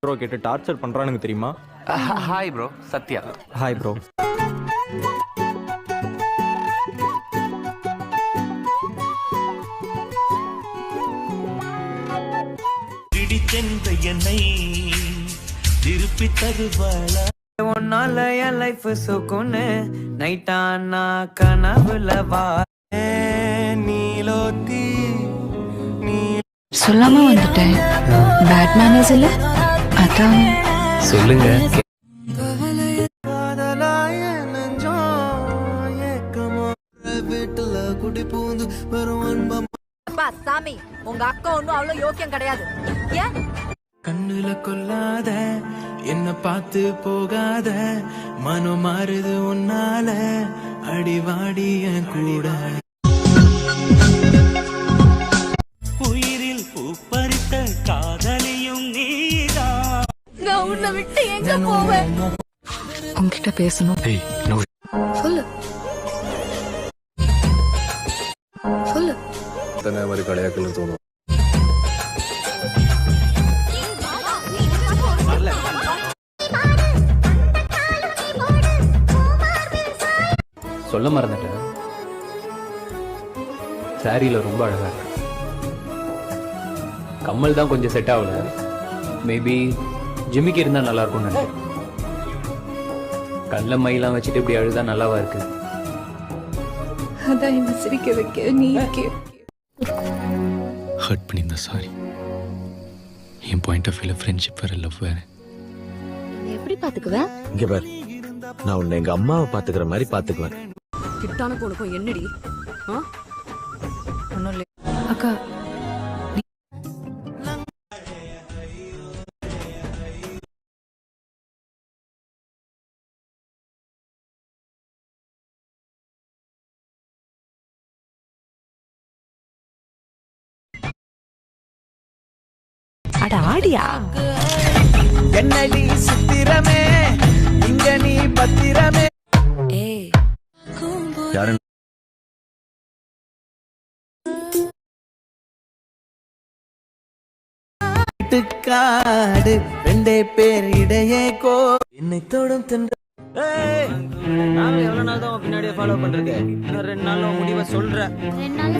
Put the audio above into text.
Bro கேட்டு torture பண்றானுங்க தெரியுமா? Hi bro, Sathya. Hi bro. பிடிச்சென்ற என்னை திருப்பி தருவாளா? உன்னால என் லைஃப் சுக்குன்னு நைட்டானா கனவுல வா நீலோத்தி சொல்லாம வந்துட்டேன். பேட் மேனர்ஸ் இல்ல, அதான். சொல்லுங்க. வீட்டுல குடி பூந்து வரும் அன்பம் சாமி, உங்க அக்கா ஒண்ணும் அவ்வளவு யோக்கியம் கிடையாது. ஏன் கண்ணுல கொல்லாத என்ன பார்த்து போகாத மனம் மாறுது உன்னால அடிவாடி என் கூட உயிரில் பூப்பறித்த காதலியும் நீதான். நான் உன்னை விட்டு எங்க போவேன்? உங்ககிட்ட பேசணும். சொல்லு சொல்லு. மாதிரி கடையாக்கல் தோணும். சொல்ல மறந்துட்டேன், சாரியில ரொம்ப அழகா இருக்கு. கம்மல் தான் கொஞ்சம் செட் ஆகல. மேபி ஜிமிக்கு இருந்தா நல்லா இருக்கும்னு நினைக்கிறேன். கல்ல மையெல்லாம் வச்சுட்டு இப்படி அழுதா நல்லாவா இருக்கு? அதான் என்ன சிரிக்க வைக்க நீ ஹர்ட் பண்ணியிருந்தா சாரி. என் பாயிண்ட் ஆஃப் வியூல ஃப்ரெண்ட்ஷிப் வேற, லவ் வேற. எப்படி பாத்துக்குவேன்? இங்க பார், நான் உன்னை எங்க அம்மாவை பாத்துக்கிற மாதிரி பாத்துக்குவேன். கிட்டான பொண்ணுக்கும் என்னடி? ஒன்னும் இல்லை அக்கா. அட ஆடியா? என்னடி சித்திரமே இங்க நீ பத்திரமே. யாரு? காடு ரெண்டே பேர் இடையே கோ என்னை தொடும் தின்ற நானும் எவ்வளவு நாள் தான் பின்னாடியே ஃபாலோ பண்றது? இன்னும் 2 நாள்ல முடிவை சொல்றேன். 2 நாள்ல